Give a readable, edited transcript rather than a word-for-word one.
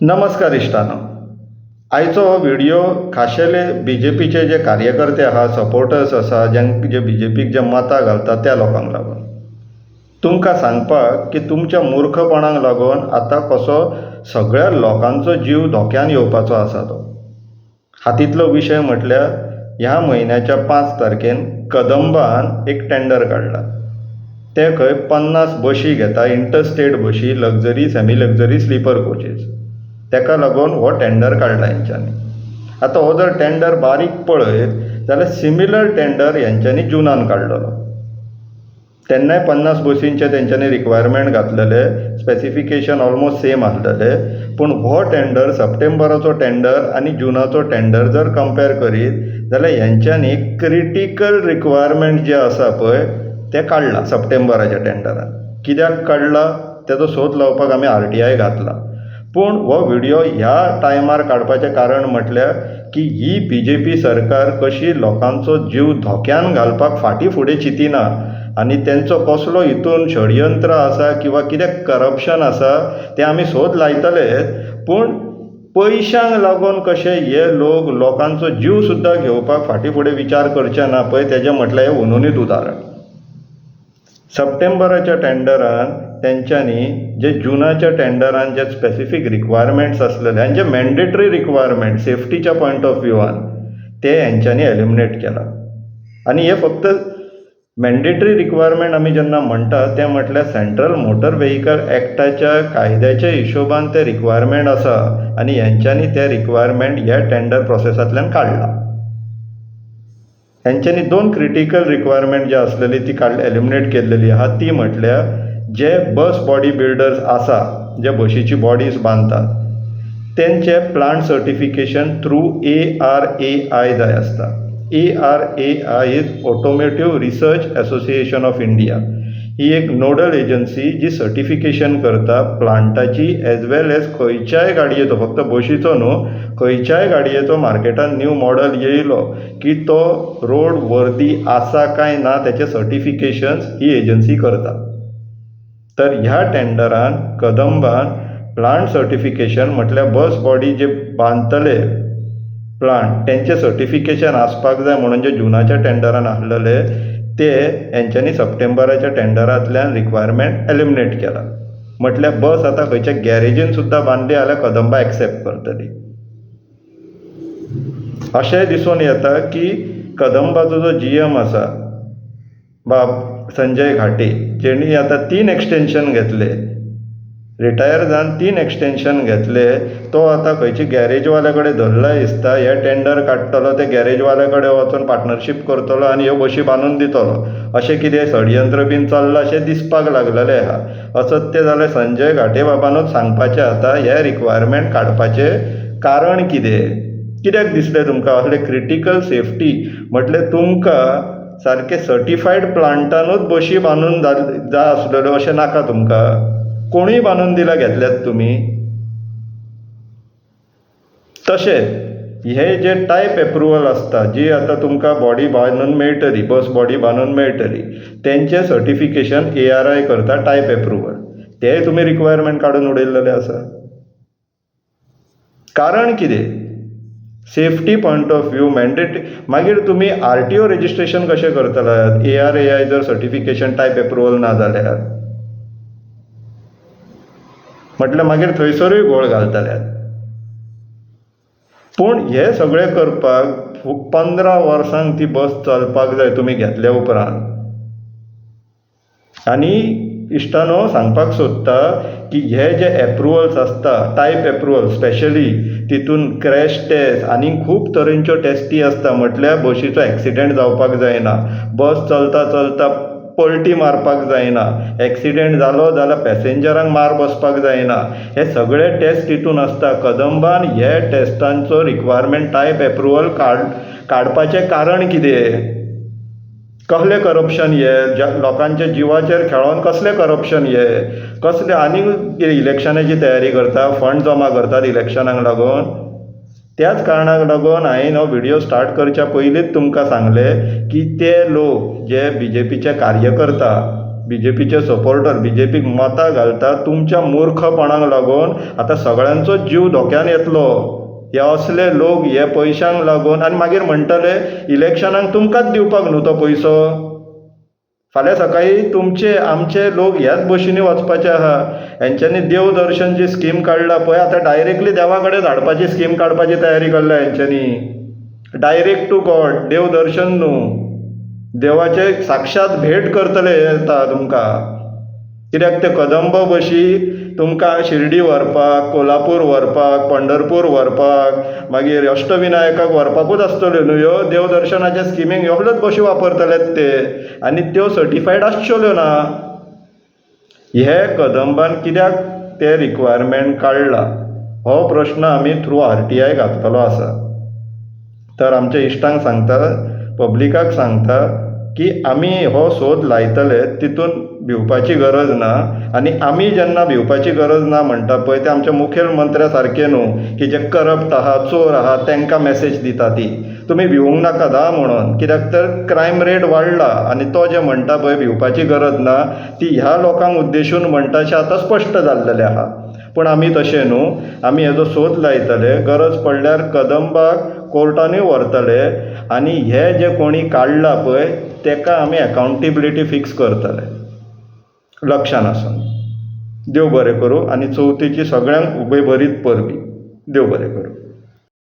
नमस्कार इश्टानो, आयचो हो व्हिडिओ खाशेले बीजेपीचे जे कार्यकर्ते आहा, सपोर्टर्स आसा, जे बीजेपीक जे मतां घालता त्या लोकांक लागून तुमकां सांगपाक की तुमच्या मुर्खपणाक लागून आतां कसो सगळ्या लोकांचो जीव धोक्यान येवपाचो आसा तो. हातींतलो विशय म्हटल्यार ह्या म्हयन्याच्या 5 तारखेन कदंबान एक टेंडर काडला. ते खंय 50 बशी घेता, इंटरस्टेट बशी, luxury, semi luxury, sleeper coaches. तेका लागून हो टेंडर काडला हेंच्यांनी. आतां हो जर टेंडर बारीक पळयत जाल्यार सिमिलर टेंडर हेंच्यांनी जुनान काडलेलो. तेन्नाय 50 बशींचे तेंच्यांनी रिक्वायरमेंट घातलेले, स्पेसिफिकेशन ऑलमोस्ट सेम आसलेले. पूण हो टेंडर सप्टेंबराचो टेंडर आनी जुनाचो टेंडर जर कंपेर करीत जाल्यार हेंच्यांनी क्रिटिकल रिक्वायरमेंट जे आसा पळय ते काडला सप्टेंबराच्या टेंडरान. कित्याक काडला तेजो सोद लावपाक आमी RTI घातला. पूण हो व्हिडिओ ह्या टायमार काडपाचें कारण म्हटल्यार की ही BJP सरकार कशी लोकांचो जीव धोक्यान घालपाक फाटीं फुडें चिंतिना आनी तेंचो कसलो हितून षडयंत्र आसा किंवा कितें करप्शन आसा तें आमी सोद लायतलेच. पूण पयशांक लागून कशे हे लोकांचो जीव सुद्दां घेवपाक फाटीं फुडें विचार करचे ना पळय तेजें म्हटल्यार हें उनुनीत उदाहरण. सप्टेंबराच्या टेंडरान तेंच्यांनी जे जुनाच्या टेंडरान जे स्पेसिफीक रिक्वायरमेंट्स आसलेले आनी जे मॅन्डेटरी रिक्वायरमेंट सेफ्टीच्या पॉयंट ऑफ व्ह्यूवान ते हेंच्यांनी एलिमिनेट केला. आनी हे फक्त मॅन्डेटरी रिक्वायरमेंट आमी जेन्ना म्हणटा तें म्हटल्यार सेंट्रल मोटर व्हेहिकल एक्टाच्या कायद्याच्या हिशोबान ते रिक्वायरमेंट आसा आनी हेंच्यांनी ते रिक्वायरमेंट ह्या टेंडर प्रोसेसांतल्यान काडला. हेंच्यांनी 2 क्रिटिकल रिक्वायरमेंट जी आसलेली ती एलिमिनेट केल्लेली आहा. ती म्हटल्यार जे बस बॉडी बिल्डर्स आसा, जे बशीची बॉडीज बांदतात तेंचे प्लांट सर्टिफिकेशन थ्रू ARAI जाय आसता. ARAI is automotive research association of India. ही एक नोडल एजन्सी जी सर्टिफिकेशन करता प्लांटाची एज वेल एज खंयच्याय गाडयेचो, फक्त बशीचो न्हू, खंयच्याय गाडयेचो मार्केटान न्यू मॉडल येयलो की तो रोड वर्दी आसा काय ना तेचे सर्टिफिकेशन्स ही एजन्सी करता. तर ह्या टेंडरान कदंबान प्लांट सर्टिफिकेशन म्हटल्यार बस बॉडी जे बांदतले प्लांट तेंचे सर्टिफिकेशन आसपाक जाय म्हणून जे जुनाच्या टेंडरान आसलेले ते हेंच्यांनी सप्टेंबराच्या टेंडरांतल्यान रिक्वायरमेंट एलिमिनेट केला. म्हटल्यार बस आतां खंयच्या गॅरेजीन सुद्दां बांदली जाल्यार कदंबा एक्सेप्ट करतली. अशेंय दिसून येता की कदंबाचो जो GM आसा बाब संजय घाटे, जेणी आतां 3 एक्सटेंशन घेतले, रिटायर जावन 3 एक्सटेंशन घेतले, तो आतां खंयची गॅरेजवाल्या कडेन धरला दिसता. हे टेंडर काडटलो, ते गॅरेजवाल्या कडेन वचून पार्टनरशीप करतलो आनी ह्यो बशी बांदून दितलो. अशें कितें षडयंत्र बीन चल्लां अशें दिसपाक लागलेलें आहा. असोच तें जाल्यार संजय घाटे बाबानूच सांगपाचें आतां हे रिक्वायरमेंट काडपाचें कारण कितें. कित्याक दिसलें तुमकां असले क्रिटिकल सेफ्टी म्हटल्यार तुमकां सारके सर्टिफायड प्लांटानूच बशी बांदून जाय आसलेल्यो अशें नाका तुमकां. कोणूय बांदून दिला घेतल्यात तुमी. तशेंच हे जे टायप एप्रुवल आसता जी आतां तुमकां बॉडी बांदून मेळटली, बस बॉडी बांदून मेळटली, तेंचें सर्टिफिकेशन ARI करता टायप एप्रुवल. तेय तुमी रिक्वायरमेंट काडून उडयल्लेले आसा. कारण कितें? Safety point of view mandatory. मागीर तुमी RTO रेजिस्ट्रेशन कशें करतल्यात ARAI जर सर्टिफिकेशन टायप एप्रुवल ना जाल्यार? म्हटल्यार मागीर थंयसरूय घोळ घालतल्यात. पूण हे सगळें करपाक 15 वर्सांक ती बस चलपाक जाय तुमी घेतल्या उपरांत. आनी इश्टानो सांगपाक सोदता की हे जे एप्रुवल्स आसता टायप एप्रुवल स्पेशली तितून क्रॅश टेस्ट आनी खूब तरेच्यो टेस्टी आसता. म्हटल्यार बशीचो एक्सिडेंट जावपाक जायना, बस चलता चलता पलटी मारपाक जायना, एक्सिडेंट जालो जाल्यार पॅसेंजरांक मार बसपाक जायना, हे सगळे टेस्ट तितून आसता. कदंबान हे टेस्टांचो रिक्वायरमेंट टायप एप्रुवल काडपाचें कारण कितें? कसलें करप्शन हे? लोकांच्या जिवाचेर खेळोन कसलें करप्शन हे? कसले आनी इलेक्शनाची तयारी करता, फंड जमा करतात इलेक्शनाक लागून? त्याच कारणाक लागून हांवें हो व्हिडिओ स्टार्ट करच्या पयलींच तुमकां सांगलें की ते लोक जे BJPचे कार्यकर्ता BJPचे सपोर्टर BJPक मतां घालता तुमच्या मूर्खपणाक लागून आतां सगळ्यांचो जीव धोक्यान येतलो. हे असले लोक हे पयशांक लागून आनी मागीर म्हणटले इलेक्शनाक तुमकांच दिवपाक न्हू तो पयसो. फाल्यां सकाळी तुमचे आमचे लोक ह्याच बशींनी वचपाचे आहा. हेंच्यांनी देव दर्शन जी स्कीम काडला पळय आतां डायरेक्टली देवा कडेन धाडपाची स्कीम काडपाची तयारी केल्या हेंच्यांनी. डायरेक्ट टू गॉड, देव दर्शन न्हू, देवाचे साक्षात भेट करतले येता तुमकां. कित्याक ते कदंब बशी तुमकां शिर्डी व्हरपाक, कोल्हापूर व्हरपाक, पंढरपूर व्हरपाक, मागीर अष्टविनायकाक व्हरपाकूच आसतल्यो न्हू ह्यो. देवदर्शनाच्या स्किमीक ह्योच बशी वापरतलेत ते, आनी त्यो सर्टिफायड आसच्योल्यो ना. हे कदंबान कित्याक ते रिक्वायरमेंट काडला हो प्रश्न आमी थ्रू RTI घातलेलो आसा. तर आमच्या इश्टांक सांगता, पब्लिकाक सांगता की आमी हो सोद लायतले तितून भिवपाची गरज ना. आनी आमी जेन्ना भिवपाची गरज ना म्हणटा पळय ते आमच्या मुखेलमंत्र्या सारके न्हू की जे करप्ट आहा, चोर आहा तांकां मॅसेज दिता ती तुमी भिवूंक नाका दा म्हणून. कित्याक तर क्रायम रेट वाडला आनी तो जे म्हणटा पळय भिवपाची गरज ना ती ह्या लोकांक उद्देशून म्हणटा अशें आतां स्पश्ट जाल्लेलें आहा. पूण आमी तशें न्हू, आमी हेजो सोद लायतले, गरज पडल्यार कदंबाक कोर्टानूय व्हरतले आनी हे जे कोणी काडला पळय ताका आमी अकावंटेबिलिटी फिक्स करतले. लक्षान आसून. देव बरें करूं आनी चवथीची सगळ्यांक उबय बरीत परबी. देव बरें करूं.